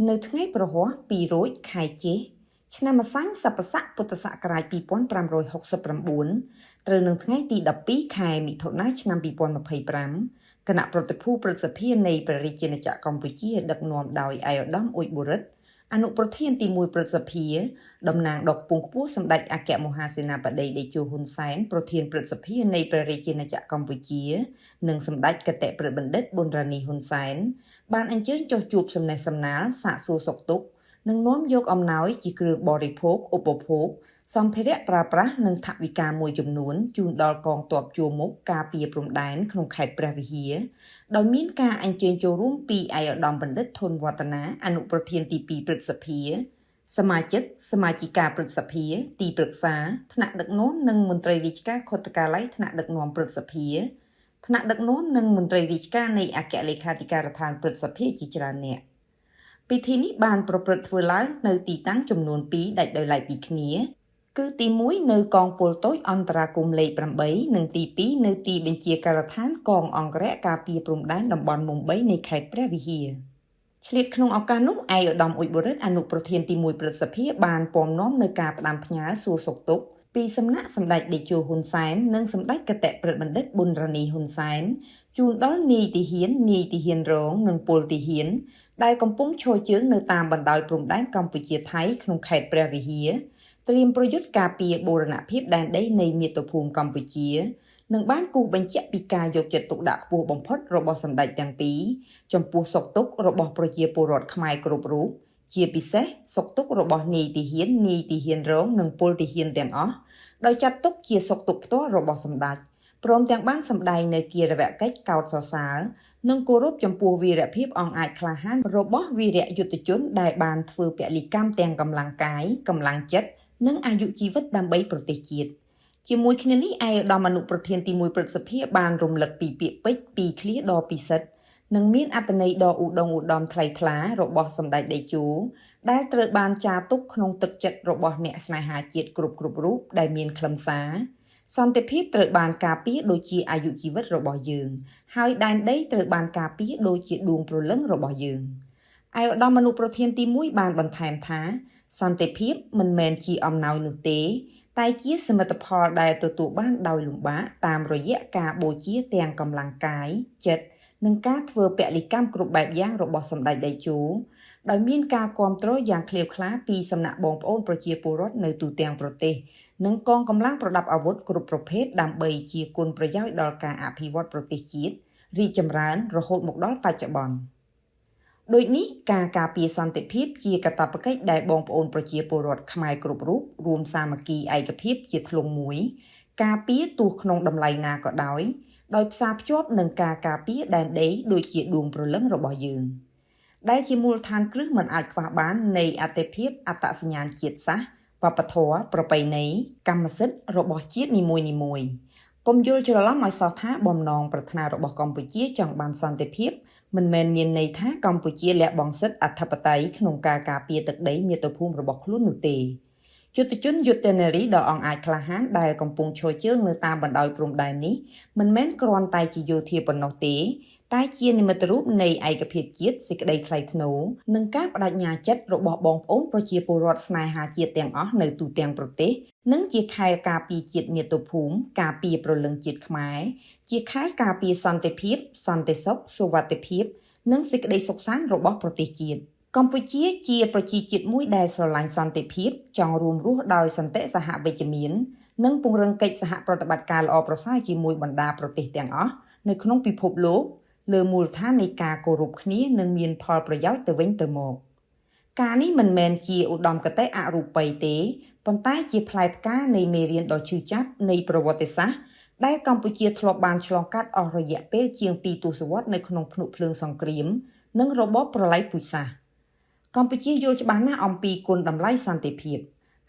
នៅថ្ងៃប្រហ័ស200ខែចេសឆ្នាំម្សាញ់សប្បស័កពុទ្ធសករាជ2569ត្រូវនឹងថ្ងៃទី12ខែមិថុនាឆ្នាំ2025គណៈប្រតិភូព្រឹទ្ធសភានៃព្រះរាជាណាចក្រកម្ពុជាដឹកនាំដោយឯកឧត្តមអ៊ុចបូរិតអនុប្រធានទី1ព្រឹទ្ធសភាតំណាងដ៏ខ្ពង់ខ្ពស់សម្ដេចអគ្គមហាសេនាបតីតេជោហ៊ុនសែនប្រធានព្រឹទ្ធសភានៃព្រះរាជាណាចក្រកម្ពុជានិងសម្ដេចគតិប្រិយបណ្ឌិតប៊ុនរ៉ានីហ៊ុនសែនបានអញ្ជើញចុះជួបសំណេះសំណាលសាកសួរសុខទុក្ខនិងនាំយកអំណោយជាគ្រឿងបរិភោគឧបភោគសម្ភារៈប្រើប្រាស់និងថវិកាមួយចំនួនជូនដល់កងទ័ពជួរមុខការពារព្រំដែនក្នុងខេត្តព្រះវិហារដោយមានការអញ្ជើញចូលរួមពីឯកឧត្តមបណ្ឌិតធុនវឌ្ឍនាអនុប្រធានទី2ព្រឹទ្ធសភាសមាជិកសមាជិកាព្រឹទ្ធសភាទីប្រឹក្សាថ្នាក់ដឹកនាំនិងមន្ត្រីរាជការខុទ្ទកាល័យថ្នាក់ដឹកនាំព្រឹទ្ធសភាថ្នាក់ដឹកនាំនិងមន្ត្រីរាជការនៃអគ្គលេខាធិការដ្ឋានព្រឹទ្ធសភាជាច្រើនអ្នកពិធីនេះបានប្រព្រឹត្តធ្វើឡើងនៅទីតាំងចំនួន2ដាច់ដោយឡែកពីគ្នាគឺទី1នៅកងពលតូចអន្តរាគមន៍លេខ8និងទី2នៅទីបញ្ជាការដ្ឋានកងអង្គរៈការពារព្រំដែនតំបន់មុំ3នៃខេត្តព្រះវិហារឆ្លៀតក្នុងឱកាសនោះឯកឧត្តមអ៊ុចបូរិតអនុប្រធានទី1ព្រឹទ្ធសភាបានពំនាំនៅការផ្ដាំផ្ញើសួរសុខទុក្ខពីសំណាក់សម្ដេចតេជោហ៊ុនសែននិងសម្ដេចគតិប្រិយបណ្ឌិតប៊ុនរ៉ានីហ៊ុនសែនជូនដល់នាយទាហានរងនិងពលទាហានដែលកំពុងឈរជើងនៅតាមបណ្ដោយព្រំដែនកម្ពុជាថៃក្នុងខេត្តព្រះវិហារត្រៀមប្រយុទ្ធការពារបូរណភាពដែនដីនៃមាតុភូមិកម្ពុជានិងបានគូសបញ្ជាក់ពីការយកចិត្តទុកដាក់ខ្ពស់បំផុតរបស់សម្ដេចទាំងពីរចំពោះសុខទុក្ខរបស់ប្រជាពលរដ្ឋខ្មែរគ្រប់រូបជាពិសេសសុខទុក្ខរបស់នាយទាហានរងនិងពលទាហានទាំងអស់ដោយចាត់ទុកជាសុខទុក្ខផ្ទាល់របស់សម្ដេចព្រមទាំងបានសម្ដែងនៅគារវកិច្ចកោតសរសើរនិងគោរពចំពោះវីរភាពអង់អាចក្លាហានរបស់វីរយុទ្ធជនដែលបានធ្វើពលិកម្មទាំងកម្លាំងកាយកម្លាំងចិត្តនិងអាយុជីវិតដើម្បីប្រទេសជាតិជាមួយគ្នានេះឯកឧត្តមអនុប្រធានទី1ព្រឹទ្ធសភាបានរំលឹកពីពាក្យពេចន៍ពីរឃ្លាដ៏ពិសិដ្ឋនិងមានអត្ថន័យដ៏ឧត្តមឧត្តមថ្លៃថ្លារបស់សម្ដេចតេជោដែលត្រូវបានចារទុកក្នុងទឹកចិត្តរបស់អ្នកស្នេហាជាតិគ្រប់រូបដែលមានខ្លឹមសារសន្តិភាពត្រូវបានការពារដូចជាអាយុជីវិតរបស់យើងហើយដែនដីត្រូវបានការពារដូចជាដួងព្រលឹងរបស់យើងឯកឧត្តមអនុប្រធានទី1បានបន្ថែមថាសន្តិភាពមិនមែនជាអំណោយនោះទេតែជាសមិទ្ធផលដែលទទួលបានដោយលំបាកតាមរយៈការបូជាទាំងកម្លាំងកាយចិត្តនិងការធ្វើពលិកម្មគ្រប់បែបយ៉ាងរបស់សម្ដេចតេជោដោយមានការគាំទ្រយ៉ាងឃ្លាវខ្លាពីសំណាក់បងប្អូនប្រជាពលរដ្ឋនៅទូទាំងប្រទេសនិងកងកម្លាំងប្រដាប់អាវុធគ្រប់ប្រភេទដើម្បីជាគុណប្រយោជន៍ដល់ការអភិវឌ្ឍប្រទេសជាតិរីកចម្រើនរហូតមកដល់បច្ចុប្បន្នដូចនេះការការពារសន្តិភាពជាកាតព្វកិច្ចដែលបងប្អូនប្រជាពលរដ្ឋខ្មែរគ្រប់រូបរួមសាមគ្គីឯកភាពជាធ្លុងមួយការពារទោះក្នុងតម្លៃណាក៏ដោយផ្សារភ្ជាប់នឹងការការពារដែនដីដូចជាដួងព្រលឹងរបស់យើងដែលជាមូលដ្ឋានគ្រឹះមិនអាចខ្វះបាននៃអត្ថិភាពអត្តសញ្ញាណជាតិសាសន៍វប្បធម៌ប្រពៃណីកម្មសិទ្ធិរបស់ជាតិនីមួយៗកុំយល់ច្រឡំឲ្យសោះថាបំណងប្រាថ្នារបស់កម្ពុជាចង់បានសន្តិភាពមិនមែនមានន័យថាកម្ពុជាលះបង់សិទ្ធិអធិបតេយ្យក្នុងការការពារទឹកដីមាតុភូមិរបស់ខ្លួននោះទេយុទ្ធជនយុទ្ធនារីដ៏អង់អាចក្លាហានដែលកំពុងឈរជើងនៅតាមបណ្ដោយព្រំដែននេះមិនមែនគ្រាន់តែជាយោធាប៉ុណ្ណោះទេតែជានិមិត្តរូបនៃឯកភាពជាតិសេចក្តីថ្លៃថ្នូរនិងការបដិញ្ញាចិត្តរបស់បងប្អូនប្រជាពលរដ្ឋស្នេហាជាតិទាំងអស់នៅទូទាំងប្រទេសនិងជាខែលការពារជាតិមាតុភូមិការពារព្រលឹងជាតិខ្មែរជាខែលការពារសន្តិភាពសន្តិសុខសុវត្ថិភាពនិងសេចក្តីសុខសាន្តរបស់ប្រទេសជាតិកម្ពុជាជាប្រជាជាតិមួយដែលស្រឡាញ់សន្តិភាពចង់រួមរស់ដោយសន្តិសហវិជ្ជមាននិងពង្រឹងកិច្ចសហប្រតិបត្តិការល្អប្រសើរជាមួយបណ្ដាប្រទេសទាំងអស់នៅក្នុងពិភពលោកលើមូលដ្ឋាននៃការគោរពគ្នានិងមានផលប្រយោជន៍ទៅវិញទៅមកការនេះមិនមែនជាឧត្តមគតិអរូបីទេប៉ុន្តែជាផ្លែផ្កានៃមេរៀនដ៏ឈឺចាប់នៃប្រវត្តិសាស្ត្រដែលកម្ពុជាធ្លាប់បានឆ្លងកាត់អស់រយៈពេលជាង2ទសវត្សរ៍នៅក្នុងភ្នក់ភ្លើងសង្គ្រាមនិងរបបប្រល័យពូជសាសន៍កម្ពុជាយល់ច្បាស់ណាស់អំពីគុណតម្លៃសន្តិភាព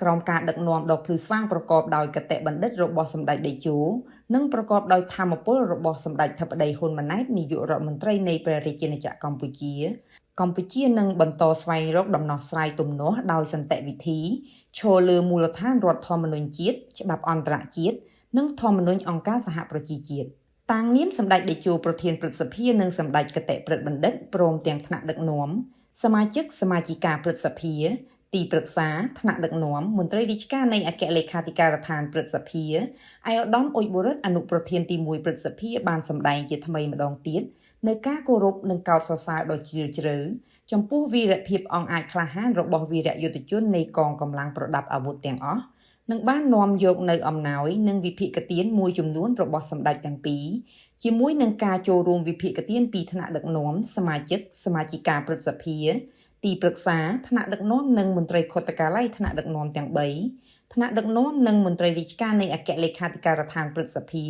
ក្រោមការដឹកនាំដ៏ភ្លឺស្វាងប្រកបដោយគតិបណ្ឌិតរបស់សម្ដេចតេជោនិងប្រកបដោយធម៌ពលរបស់សម្ដេចធិបតីហ៊ុនម៉ាណែតនាយករដ្ឋមន្ត្រីនៃព្រះរាជាណាចក្រកម្ពុជានឹងបន្តស្វែងរកដំណោះស្រាយទំនាស់ដោយសន្តិវិធីឈរលើមូលដ្ឋានរដ្ឋធម្មនុញ្ញជាតិច្បាប់អន្តរជាតិនិងធម្មនុញ្ញអង្គការសហប្រជាជាតិតាំងនាមសម្ដេចតេជោប្រធានព្រឹទ្ធសភានិងសម្ដេចគតិប្រិយបណ្ឌិតព្រមទាំងថ្នាក់ដឹកនាំ សមាជិកសមាជិកាព្រឹទ្ធសភាទីប្រឹក្សាថ្នាក់ដឹកនាំមន្ត្រីរាជការនៃអគ្គលេខាធិការដ្ឋានព្រឹទ្ធសភាឯកឧត្តមអ៊ុចបូរិតអនុប្រធានទី1ព្រឹទ្ធសភាបានសម្ដែងជាថ្មីម្ដងទៀតនៅការគោរពនិងកោតសរសើរដ៏ជ្រាលជ្រៅចំពោះវីរភាពអង់អាចក្លាហានរបស់វីរយុទ្ធជននៃកងកម្លាំងប្រដាប់អាវុធទាំងអស់និងបាននាំយកនៅអំណោយនិងវិភាគទានមួយចំនួនរបស់សម្ដេចទាំងពីរជាមួយនឹងការចូលរួមវិភាគទានពីថ្នាក់ដឹកនាំសមាជិកសមាជិកាព្រឹទ្ធសភាទីប្រឹក្សាថ្នាក់ដឹកនាំនិងមន្ត្រីខុទ្ទកាល័យថ្នាក់ដឹកនាំទាំង3ថ្នាក់ដឹកនាំនិងមន្ត្រីរាជការនៃអគ្គលេខាធិការដ្ឋានព្រឹទ្ធសភា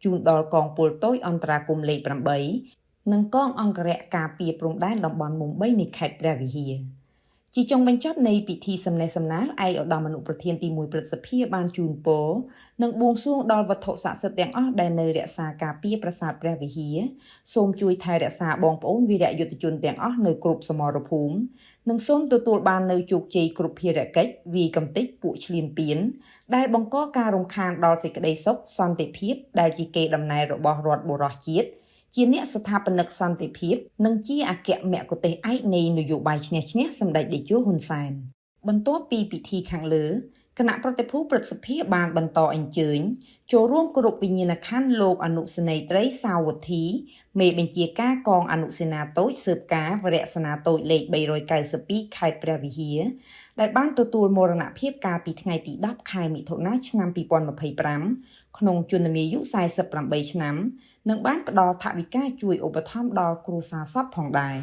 ជូនដល់កងពលតូចអន្តរាគមន៍លេខ8និងកងអង្គរៈការពារព្រំដែនតំបន់មុំ3នៃខេត្តព្រះវិហារជាចុងបញ្ចប់នៃពិធីសំណេះសំណាលឯកឧត្តមអនុប្រធានទី1ព្រឹទ្ធសភាបានជូនពរនិងបួងសួងដល់វត្ថុស័ក្តិសិទ្ធិទាំងអស់ដែលនៅរក្សាការពារប្រាសាទព្រះវិហារសូមជួយថែរក្សាបងប្អូនវីរយុទ្ធជនទាំងអស់នៅគ្រប់សមរភូមិនិងសូមទទួលបាននូវជោគជ័យគ្រប់ភារកិច្ចវាយកំទេចពួកឈ្លានពានដែលបង្កការរំខានដល់សេចក្តីសុខសន្តិភាពដែលជាកេរដំណែលរបស់រដ្ឋបុរសជាតិជាអ្នកស្ថាបនិកសន្តិភាពនិងជាអគ្គមគ្គុទ្ទេសក៍ឯកនៃនយោបាយឈ្នះឈ្នះសម្ដេចតេជោហ៊ុនសែនបន្ទាប់ពីពិធីខាងលើគណៈប្រតិភូព្រឹទ្ធសភាបានបន្តអញ្ជើញចូលរួមគោរពវិញ្ញាណក្ខន្ធលោកអនុសេនីយ៍ត្រីសាវុធី មេបញ្ជាការកងអនុសេនាតូចស៊ើបការវរៈសេនាតូចលេខ392ខេត្តព្រះវិហារដែលបានទទួលមរណភាពកាលពីថ្ងៃទី10ខែមិថុនាឆ្នាំ2025ក្នុងជន្មាយុ48ឆ្នាំនិងបានផ្ដល់ថវិកាជួយឧបត្ថម្ភដល់គ្រួសារសពផងដែរ